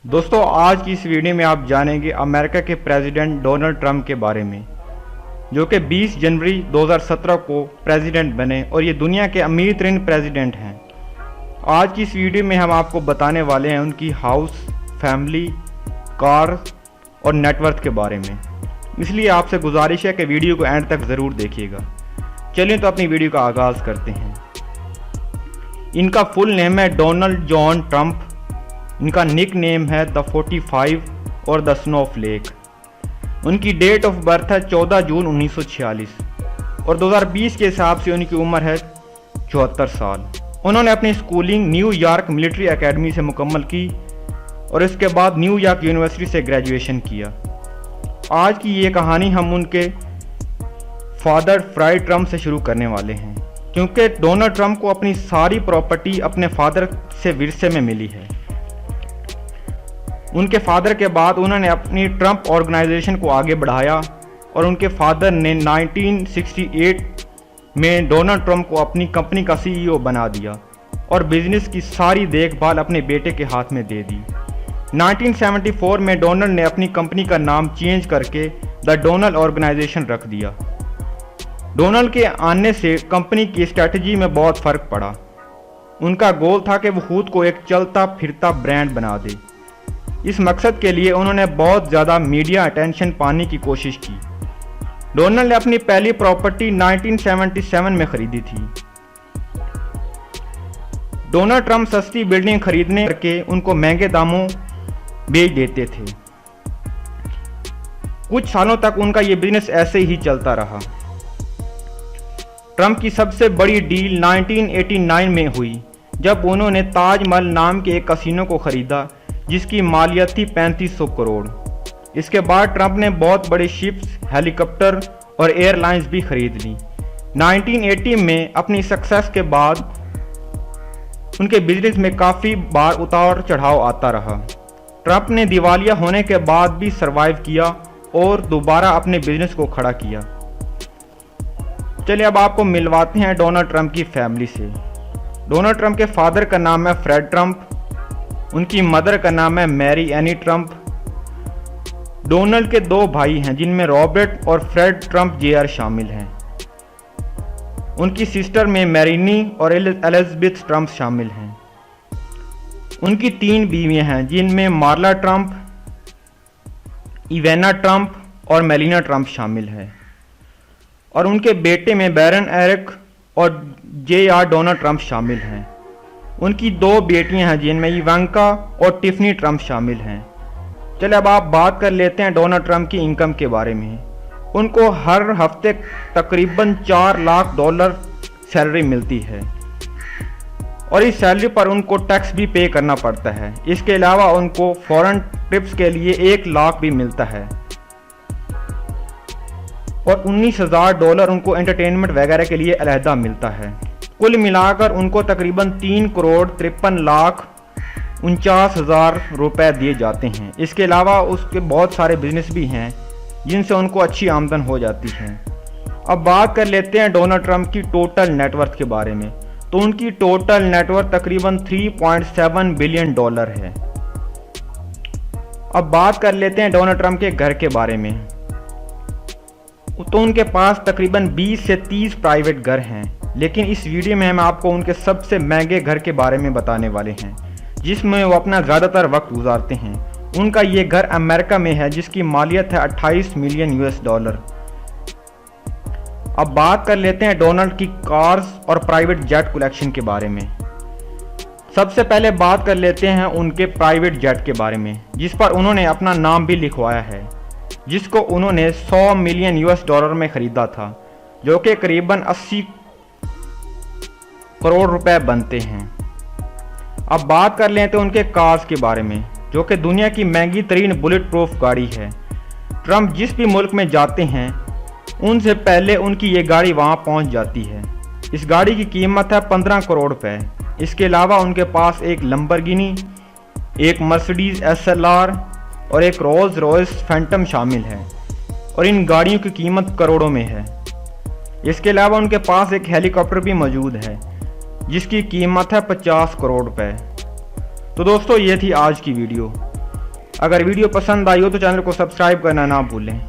दोस्तों आज की इस वीडियो में आप जानेंगे अमेरिका के प्रेसिडेंट डोनाल्ड ट्रंप के बारे में, जो कि 20 जनवरी 2017 को प्रेसिडेंट बने और ये दुनिया के अमीर तरीन प्रेसिडेंट हैं। आज की इस वीडियो में हम आपको बताने वाले हैं उनकी हाउस, फैमिली, कार और नेटवर्थ के बारे में। इसलिए आपसे गुजारिश है कि वीडियो को एंड तक ज़रूर देखिएगा। चलिए तो अपनी वीडियो का आगाज़ करते हैं। इनका फुल नेम है डोनाल्ड जॉन ट्रंप। इनका निक नेम है द 45 और द स्नोफ्लेक। उनकी डेट ऑफ बर्थ है 14 जून 1946 और 2020 के हिसाब से उनकी उम्र है 74 साल। उन्होंने अपनी स्कूलिंग न्यूयॉर्क मिलिट्री एकेडमी से मुकम्मल की और इसके बाद न्यूयॉर्क यूनिवर्सिटी से ग्रेजुएशन किया। आज की ये कहानी हम उनके फादर फ्राइड ट्रंप से शुरू करने वाले हैं, क्योंकि डोनाल्ड ट्रंप को अपनी सारी प्रॉपर्टी अपने फादर से विरसे में मिली है। उनके फादर के बाद उन्होंने अपनी ट्रंप ऑर्गेनाइजेशन को आगे बढ़ाया और उनके फादर ने 1968 में डोनाल्ड ट्रंप को अपनी कंपनी का सीईओ बना दिया और बिजनेस की सारी देखभाल अपने बेटे के हाथ में दे दी। 1974 में डोनाल्ड ने अपनी कंपनी का नाम चेंज करके द डोनाल्ड ऑर्गेनाइजेशन रख दिया। डोनाल्ड के आने से कंपनी की स्ट्रेटजी में बहुत फ़र्क पड़ा। उनका गोल था कि वो खुद को एक चलता फिरता ब्रांड बना दे। इस मकसद के लिए उन्होंने बहुत ज़्यादा मीडिया अटेंशन पाने की कोशिश की। डोनाल्ड ने अपनी पहली प्रॉपर्टी 1977 में खरीदी थी। डोनाल्ड ट्रंप सस्ती बिल्डिंग खरीदने करके उनको महंगे दामों बेच देते थे। कुछ सालों तक उनका ये बिजनेस ऐसे ही चलता रहा। ट्रंप की सबसे बड़ी डील 1989 में हुई, जब उन्होंने ताजमहल नाम के एक कसिनो को खरीदा जिसकी मालियत थी 3500 करोड़। इसके बाद ट्रंप ने बहुत बड़े शिप्स, हेलीकॉप्टर और एयरलाइंस भी खरीद ली। 1980 में अपनी सक्सेस के बाद उनके बिजनेस में काफ़ी बार उतार चढ़ाव आता रहा। ट्रंप ने दिवालिया होने के बाद भी सरवाइव किया और दोबारा अपने बिजनेस को खड़ा किया। चलिए अब आपको मिलवाते हैं डोनाल्ड ट्रंप की फैमिली से। डोनाल्ड ट्रंप के फादर का नाम है फ्रेड ट्रंप। उनकी मदर का नाम है मैरी एनी ट्रंप। डोनाल्ड के दो भाई हैं जिनमें रॉबर्ट और फ्रेड ट्रंप जूनियर शामिल हैं। उनकी सिस्टर में मैरिनी और एलिजाबेथ ट्रंप शामिल हैं। उनकी 3 बीवियां हैं जिनमें मार्ला ट्रंप, इवेना ट्रंप और मेलिना ट्रंप शामिल है। और उनके बेटे में बैरन एरिक और जे.आर. डोनाल्ड ट्रंप शामिल हैं। उनकी 2 बेटियां हैं जिनमें इवांका और टिफनी ट्रंप शामिल हैं। चलिए अब आप बात कर लेते हैं डोनाल्ड ट्रंप की इनकम के बारे में। उनको हर हफ्ते तकरीबन $4 लाख सैलरी मिलती है और इस सैलरी पर उनको टैक्स भी पे करना पड़ता है। इसके अलावा उनको फॉरेन ट्रिप्स के लिए $1 लाख भी मिलता है और $19,000 उनको एंटरटेनमेंट वगैरह के लिए अलहदा मिलता है। कुल मिलाकर उनको तकरीबन 3,53,49,000 रुपए दिए जाते हैं। इसके अलावा उसके बहुत सारे बिजनेस भी हैं जिनसे उनको अच्छी आमदन हो जाती है। अब बात कर लेते हैं डोनाल्ड ट्रंप की टोटल नेटवर्थ के बारे में। तो उनकी टोटल नेटवर्थ तकरीबन $3.7 बिलियन है। अब बात कर लेते हैं डोनाल्ड ट्रंप के घर के बारे में। तो उनके पास तकरीबन 20 से 30 प्राइवेट घर हैं, लेकिन इस वीडियो में हम आपको उनके सबसे महंगे घर के बारे में बताने वाले हैं जिसमें वो अपना ज़्यादातर वक्त गुजारते हैं। उनका ये घर अमेरिका में है जिसकी मालियत है $28 मिलियन। अब बात कर लेते हैं डोनाल्ड की कार्स और प्राइवेट जेट कलेक्शन के बारे में। सबसे पहले बात कर लेते हैं उनके प्राइवेट जेट के बारे में, जिस पर उन्होंने अपना नाम भी लिखवाया है, जिसको उन्होंने $100 मिलियन में ख़रीदा था, जो कि करीबन 80 करोड़ रुपए बनते हैं। अब बात कर लें तो उनके कार्स के बारे में, जो कि दुनिया की महंगी तरीन बुलेट प्रूफ गाड़ी है। ट्रंप जिस भी मुल्क में जाते हैं उनसे पहले उनकी ये गाड़ी वहां पहुंच जाती है। इस गाड़ी की कीमत है 15 करोड़ रुपए। इसके अलावा उनके पास एक लंबरगिनी, एक मर्सिडीज SLR और एक रोल्स रॉयस फैंटम शामिल है और इन गाड़ियों की कीमत करोड़ों में है। इसके अलावा उनके पास एक हेलीकॉप्टर भी मौजूद है जिसकी कीमत है 50 करोड़ रुपए। तो दोस्तों ये थी आज की वीडियो। अगर वीडियो पसंद आई हो तो चैनल को सब्सक्राइब करना ना भूलें।